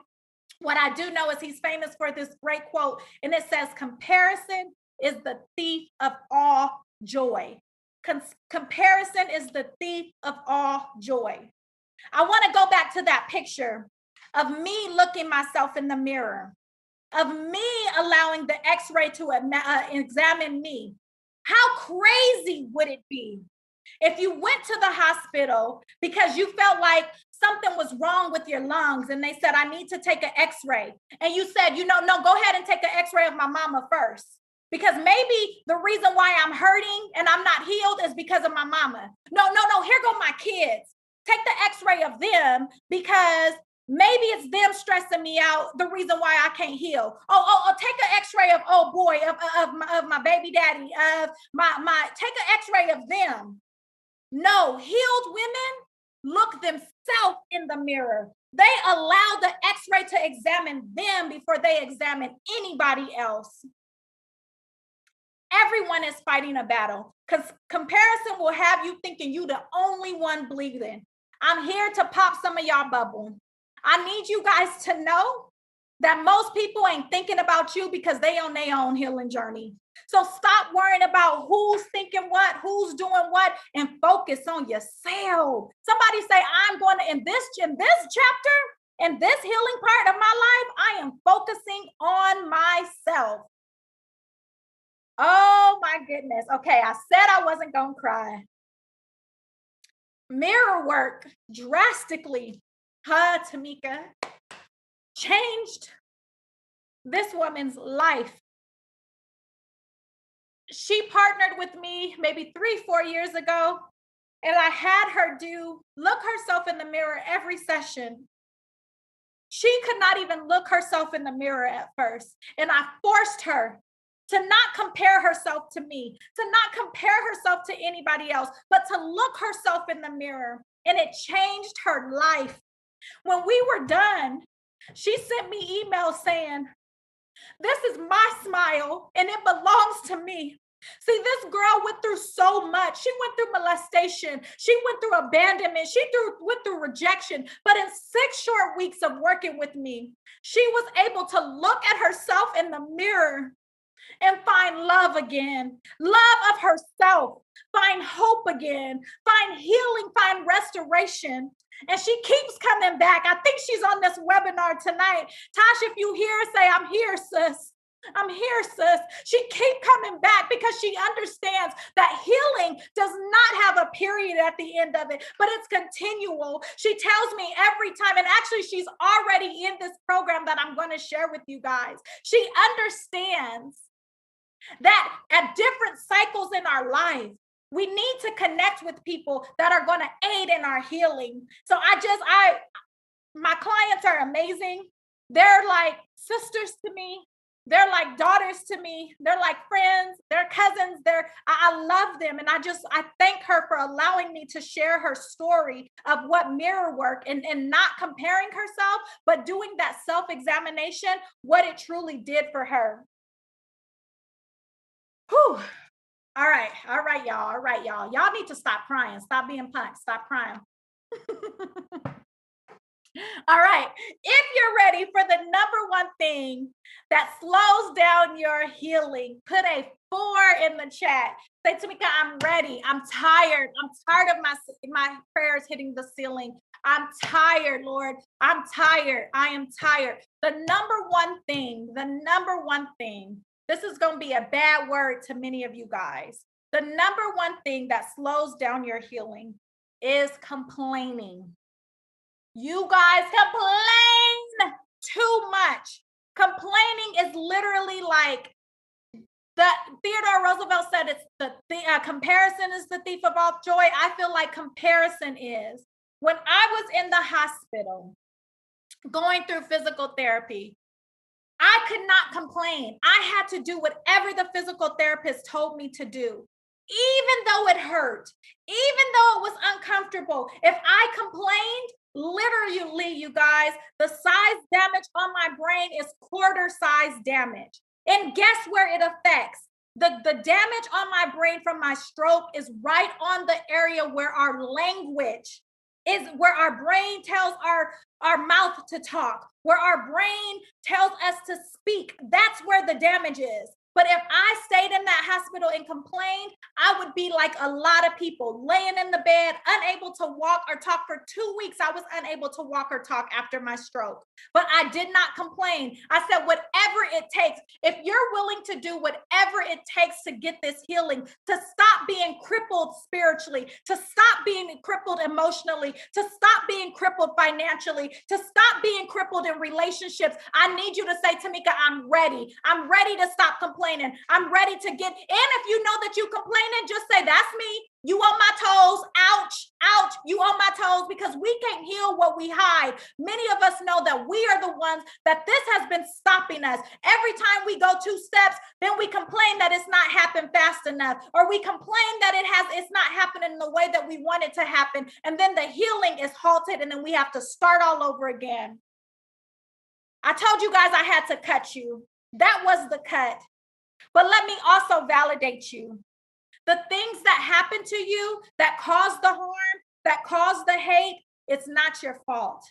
What I do know is he's famous for this great quote, and it says, comparison is the thief of all joy. Comparison is the thief of all joy. I want to go back to that picture of me looking myself in the mirror, of me allowing the x-ray to examine me. How crazy would it be if you went to the hospital because you felt like something was wrong with your lungs and they said, I need to take an x-ray. And you said, no, go ahead and take an x-ray of my mama first. Because maybe the reason why I'm hurting and I'm not healed is because of my mama. No, here go my kids. Take the x-ray of them, because maybe it's them stressing me out, the reason why I can't heal. Take an x-ray of, oh boy, of my baby daddy, of take an x-ray of them. No, healed women look themselves in the mirror. They allow the x-ray to examine them before they examine anybody else. Everyone is fighting a battle because comparison will have you thinking you the only one bleeding. I'm here to pop some of y'all bubble. I need you guys to know that most people ain't thinking about you because they on their own healing journey. So stop worrying about who's thinking what, who's doing what, and focus on yourself. Somebody say, I'm going to, in this chapter, in this healing part of my life, I am focusing on myself. Oh my goodness. Okay, I said I wasn't going to cry. Mirror work drastically, Tamika, changed this woman's life. She partnered with me maybe 3-4 years ago, and I had her look herself in the mirror every session. She could not even look herself in the mirror at first, and I forced her to not compare herself to me, to not compare herself to anybody else, but to look herself in the mirror, and it changed her life. When we were done, she sent me emails saying, this is my smile and it belongs to me. See, this girl went through so much. She went through molestation. She went through abandonment. She went through rejection. But in 6 short weeks of working with me, she was able to look at herself in the mirror and find love again, love of herself, find hope again, find healing, find restoration. And she keeps coming back. I think she's on this webinar tonight. Tasha, if you hear, say, I'm here, sis. I'm here, sis. She keep coming back because she understands that healing does not have a period at the end of it, but it's continual. She tells me every time, and actually she's already in this program that I'm going to share with you guys. She understands that at different cycles in our life, we need to connect with people that are going to aid in our healing. So my clients are amazing. They're like sisters to me. They're like daughters to me. They're like friends. They're cousins. I love them. And I thank her for allowing me to share her story of what mirror work and not comparing herself, but doing that self-examination, what it truly did for her. Whew. All right, y'all. All right, y'all. Y'all need to stop crying. Stop being punks. Stop crying. All right. If you're ready for the number one thing that slows down your healing, put a 4 in the chat. Say, Tamika, I'm ready. I'm tired. I'm tired of my prayers hitting the ceiling. I'm tired, Lord. I'm tired. I am tired. The number one thing, this is going to be a bad word to many of you guys. The number one thing that slows down your healing is complaining. You guys complain too much. Complaining is literally like Theodore Roosevelt said, it's the comparison is the thief of all joy. I feel like comparison is. When I was in the hospital going through physical therapy, I could not complain. I had to do whatever the physical therapist told me to do, even though it hurt, even though it was uncomfortable. If I complained, literally, you guys, the size damage on my brain is quarter size damage. And guess where it affects? The damage on my brain from my stroke is right on the area where our language is, where our brain tells our mouth to talk, where our brain tells us to speak. That's where the damage is. But if I stayed in that hospital and complained, I would be like a lot of people, laying in the bed, unable to walk or talk for 2 weeks. I was unable to walk or talk after my stroke, but I did not complain. I said, whatever it takes, if you're willing to do whatever it takes to get this healing, to stop being crippled spiritually, to stop being crippled emotionally, to stop being crippled financially, to stop being crippled in relationships, I need you to say, Tamika, I'm ready. I'm ready to stop complaining. I'm ready to get, and if you know that you complaining, just say, that's me. You on my toes. Ouch, ouch. You on my toes, because we can't heal what we hide. Many of us know that we are the ones that this has been stopping us. Every time we go 2 steps, then we complain that it's not happened fast enough, or we complain that it's not happening in the way that we want it to happen. And then the healing is halted, and then we have to start all over again. I told you guys I had to cut you. That was the cut. But let me also validate you. The things that happen to you that cause the harm, that cause the hate, it's not your fault.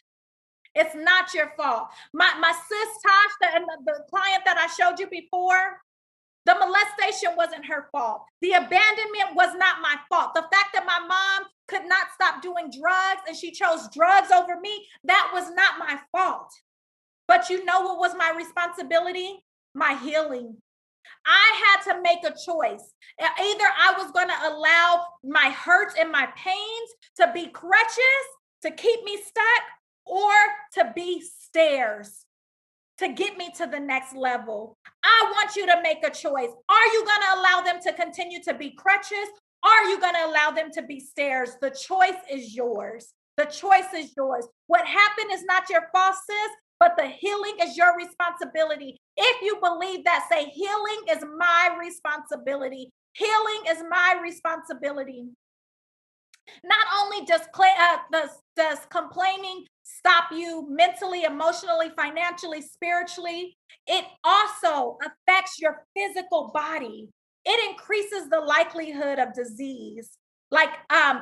It's not your fault. My sis Tosh, the client that I showed you before, the molestation wasn't her fault. The abandonment was not my fault. The fact that my mom could not stop doing drugs and she chose drugs over me, that was not my fault. But you know what was my responsibility? My healing. I had to make a choice. Either I was going to allow my hurts and my pains to be crutches to keep me stuck, or to be stairs to get me to the next level. I want you to make a choice. Are you going to allow them to continue to be crutches? Are you going to allow them to be stairs? The choice is yours. The choice is yours. What happened is not your fault, sis, but the healing is your responsibility. If you believe that, say, healing is my responsibility. Healing is my responsibility. Not only does complaining stop you mentally, emotionally, financially, spiritually, it also affects your physical body. It increases the likelihood of disease like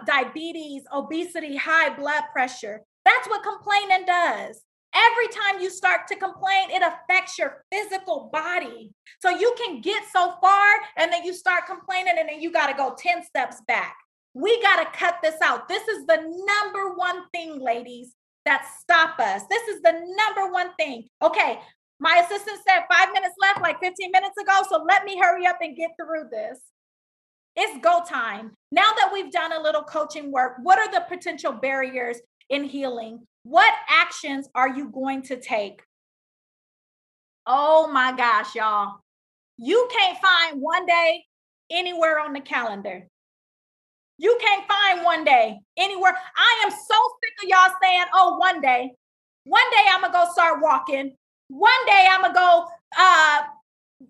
diabetes, obesity, high blood pressure. That's what complaining does. Every time you start to complain, it affects your physical body. So you can get so far and then you start complaining and then you got to go 10 steps back. We got to cut this out. This is the number one thing, ladies, that stop us. This is the number one thing. Okay, my assistant said 5 minutes left, like 15 minutes ago. So let me hurry up and get through this. It's go time. Now that we've done a little coaching work, what are the potential barriers in healing? What actions are you going to take? Oh my gosh, y'all. You can't find one day anywhere on the calendar. You can't find one day anywhere. I am so sick of y'all saying, oh, one day I'm going to go start walking. One day I'm going to go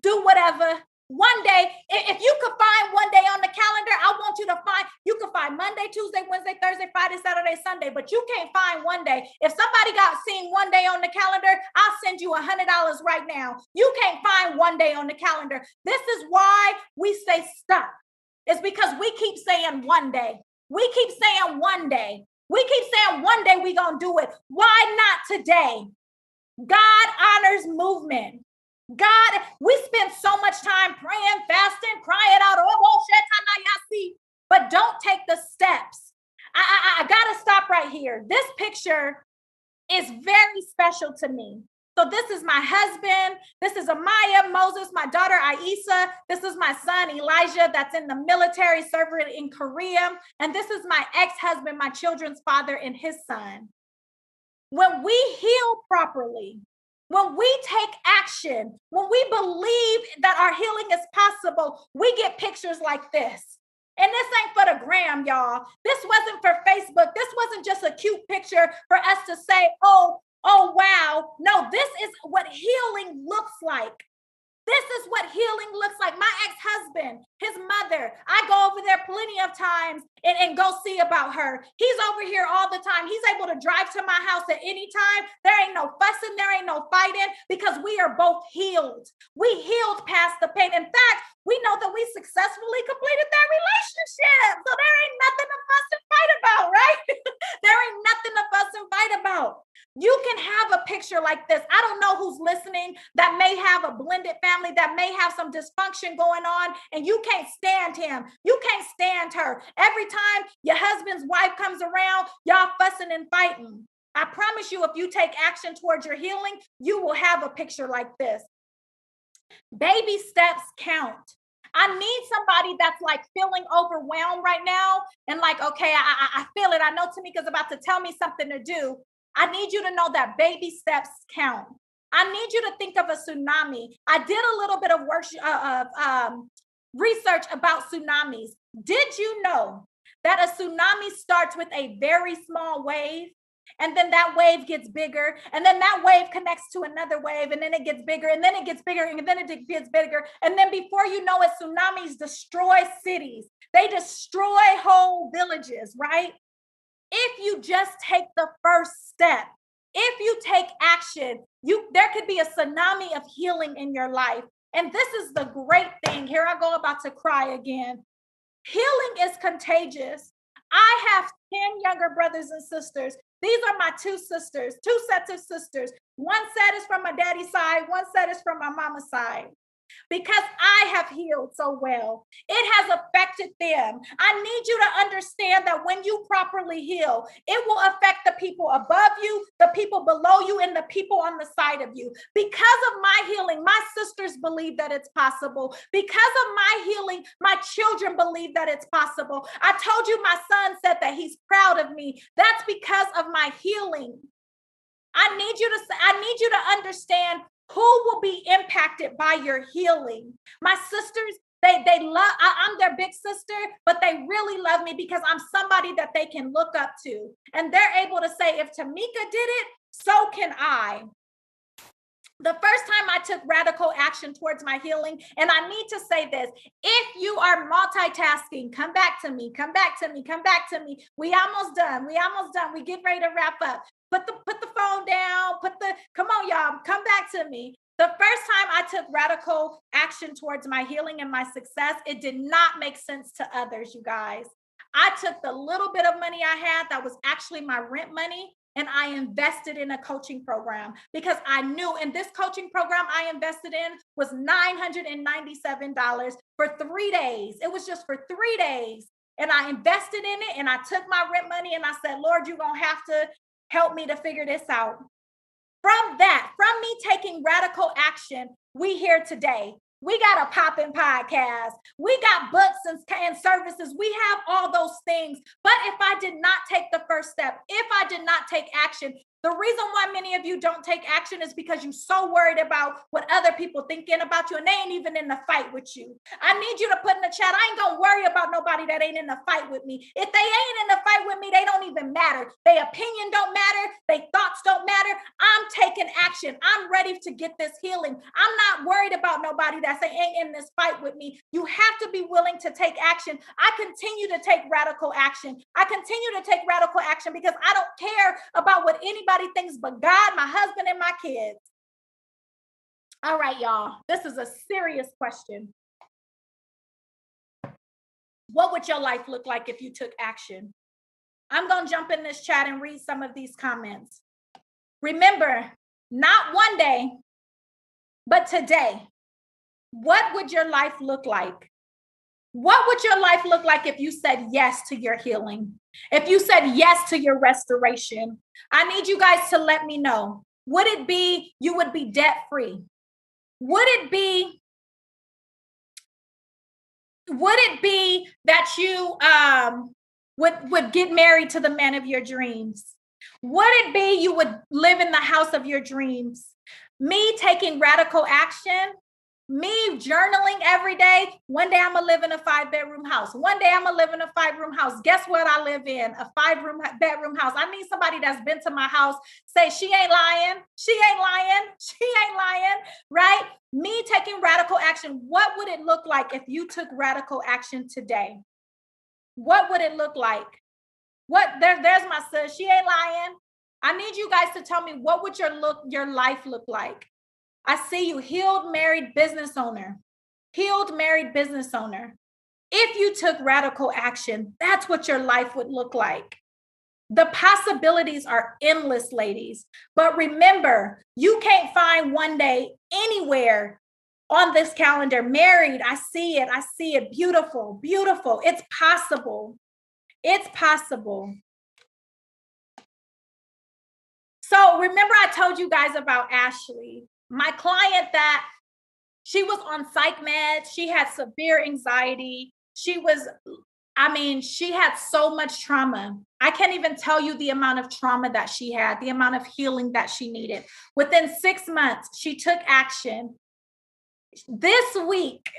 do whatever. One day, if you could find one day on the calendar, I want you to find, you can find Monday, Tuesday, Wednesday, Thursday, Friday, Saturday, Sunday, but you can't find one day. If somebody got seen one day on the calendar, I'll send you $100 right now. You can't find one day on the calendar. This is why we stay stuck. It's because we keep saying one day. We keep saying one day. We keep saying one day we're going to do it. Why not today? God honors movement. God, we spend so much time praying, fasting, crying out, but don't take the steps. I got to stop right here. This picture is very special to me. So this is my husband. This is Amaya, Moses, my daughter, Aisa. This is my son, Elijah, that's in the military serving in Korea. And this is my ex-husband, my children's father, and his son. When we heal properly, when we take action, when we believe that our healing is possible, we get pictures like this. And this ain't for the gram, y'all. This wasn't for Facebook. This wasn't just a cute picture for us to say, oh, wow. No, this is what healing looks like. This is what healing looks like. My ex-husband, his mother, I go over there plenty of times and go see about her. He's over here all the time. He's able to drive to my house at any time. There ain't no fussing. There ain't no fighting because we are both healed. We healed past the pain. In fact, we know that we successfully completed that relationship. So there ain't nothing to fuss and fight about, right? There ain't nothing to fuss and fight about. You can have a picture like this. I don't know who's listening that may have a blended family, that may have some dysfunction going on, and you can't stand him. You can't stand her. Every time your husband's wife comes around, y'all fussing and fighting. I promise you, if you take action towards your healing, you will have a picture like this. Baby steps count. I need somebody that's like feeling overwhelmed right now and like, okay, I feel it. I know Tamika's about to tell me something to do. I need you to know that baby steps count. I need you to think of a tsunami. I did a little bit of work, research about tsunamis. Did you know that a tsunami starts with a very small wave? And then that wave gets bigger, and then that wave connects to another wave, and then it gets bigger, and then it gets bigger, and then it gets bigger. And then before you know it, tsunamis destroy cities. They destroy whole villages, right? If you just take the first step, if you take action, there could be a tsunami of healing in your life. And this is the great thing. Here I go, about to cry again. Healing is contagious. I have 10 younger brothers and sisters. These are my two sisters, two sets of sisters. One set is from my daddy's side, one set is from my mama's side. Because I have healed so well, it has affected them. I need you to understand that when you properly heal, it will affect the people above you, the people below you, and the people on the side of you. Because of my healing, my sisters believe that it's possible. Because of my healing, my children believe that it's possible. I told you my son said that he's proud of me. That's because of my healing. I need you to understand who will be impacted by your healing. My sisters, they love, I'm their big sister, but they really love me because I'm somebody that they can look up to. And they're able to say, if Tamika did it, so can I. The first time I took radical action towards my healing, and I need to say this, if you are multitasking, come back to me, come back to me, come back to me. We almost done. We get ready to wrap up. Put the phone down, come on, y'all, come back to me. The first time I took radical action towards my healing and my success, it did not make sense to others, you guys. I took the little bit of money I had that was actually my rent money, and I invested in a coaching program because I knew, and this coaching program I invested in was $997 for 3 days. It was just for 3 days. And I invested in it, and I took my rent money and I said, Lord, you're going to have to help me to figure this out. From me taking radical action, we here today. We got a popping podcast. We got books and services. We have all those things. But if I did not take the first step, if I did not take action, the reason why many of you don't take action is because you're so worried about what other people thinking about you, and they ain't even in the fight with you. I need you to put in the chat, I ain't gonna worry about nobody that ain't in the fight with me. If they ain't in the fight with me, they don't even matter. Their opinion don't matter. Their thoughts don't matter. I'm taking action. I'm ready to get this healing. I'm not worried about nobody that ain't in this fight with me. You have to be willing to take action. I continue to take radical action. I continue to take radical action because I don't care about what anybody thinks but God, my husband, and my kids. All right, y'all. This is a serious question. What would your life look like if you took action? I'm going to jump in this chat and read some of these comments. Remember, not one day, but today. What would your life look like? What would your life look like if you said yes to your healing? If you said yes to your restoration? I need you guys to let me know. Would it be you would be debt-free? Would it be that you would get married to the man of your dreams? Would it be you would live in the house of your dreams? Me taking radical action, me journaling every day. One day I'm going to live in a 5-bedroom house. One day I'm going to live in a 5-room house. Guess what I live in? A 5-bedroom house. I need somebody that's been to my house say, she ain't lying. She ain't lying. She ain't lying. Right? Me taking radical action. What would it look like if you took radical action today? What would it look like? There's my sis. She ain't lying. I need you guys to tell me, what would your life look like? I see you, healed, married business owner. Healed, married business owner. If you took radical action, that's what your life would look like. The possibilities are endless, ladies. But remember, you can't find one day anywhere on this calendar married. I see it. I see it. Beautiful, beautiful. It's possible. It's possible. So remember, I told you guys about Ashley. My client that she was on psych meds, she had severe anxiety. She had so much trauma. I can't even tell you the amount of trauma that she had, the amount of healing that she needed. Within 6 months, she took action. This week,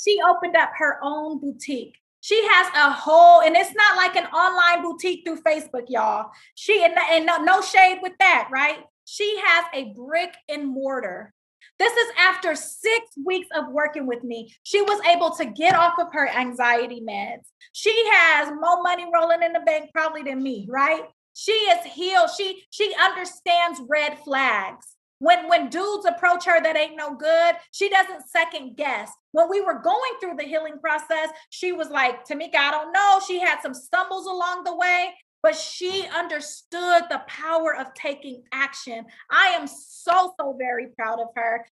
she opened up her own boutique. She has a whole, and it's not like an online boutique through Facebook, y'all. And no shade with that, right? She has a brick and mortar. This is after 6 weeks of working with me. She was able to get off of her anxiety meds. She has more money rolling in the bank probably than me, right? She is healed. She understands red flags. When dudes approach her that ain't no good, she doesn't second guess. When we were going through the healing process, she was like, Tamika, I don't know. She had some stumbles along the way, but she understood the power of taking action. I am so very proud of her.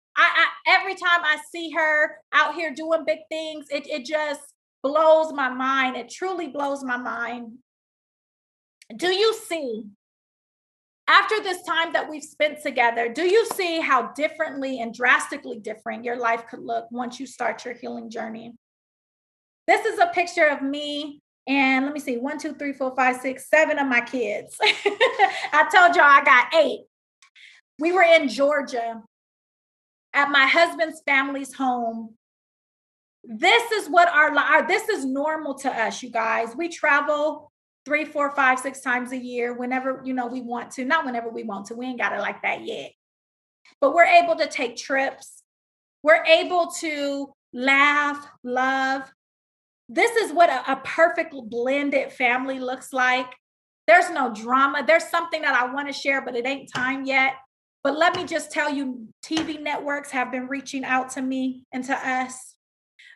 Every time I see her out here doing big things, it just blows my mind. It truly blows my mind. Do you see, after this time that we've spent together, do you see how differently and drastically different your life could look once you start your healing journey? This is a picture of me and let me see, 1, 2, 3, 4, 5, 6, 7 of my kids. I told y'all I got 8. We were in Georgia at my husband's family's home. This is what this is normal to us, you guys. We travel 3, 4, 5, 6 times a year whenever, we want to. Not whenever we want to. We ain't got it like that yet. But we're able to take trips. We're able to laugh, love. This is what a perfect blended family looks like. There's no drama. There's something that I want to share, but it ain't time yet. But let me just tell you, TV networks have been reaching out to me and to us.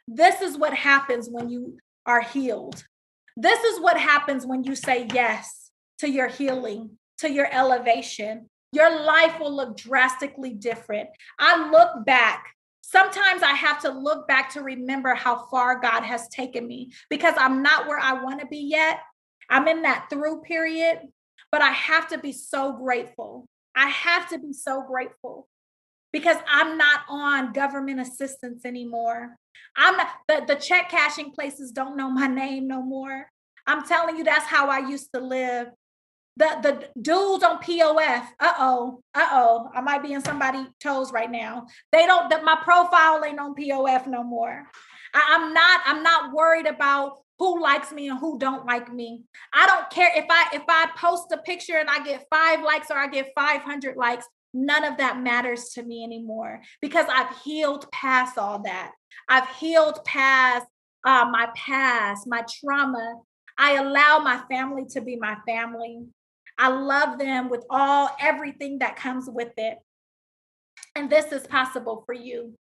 This is what happens when you are healed. This is what happens when you say yes to your healing, to your elevation. Your life will look drastically different. I look back. Sometimes I have to look back to remember how far God has taken me because I'm not where I want to be yet. I'm in that through period, but I have to be so grateful. I have to be so grateful because I'm not on government assistance anymore. I'm not, the check cashing places don't know my name no more. I'm telling you, that's how I used to live. The dudes on POF, I might be in somebody's toes right now. My profile ain't on POF no more. I'm not worried about who likes me and who don't like me. I don't care if I post a picture and I get 5 likes or I get 500 likes. None of that matters to me anymore because I've healed past all that. I've healed past my past, my trauma. I allow my family to be my family. I love them with everything that comes with it. And this is possible for you.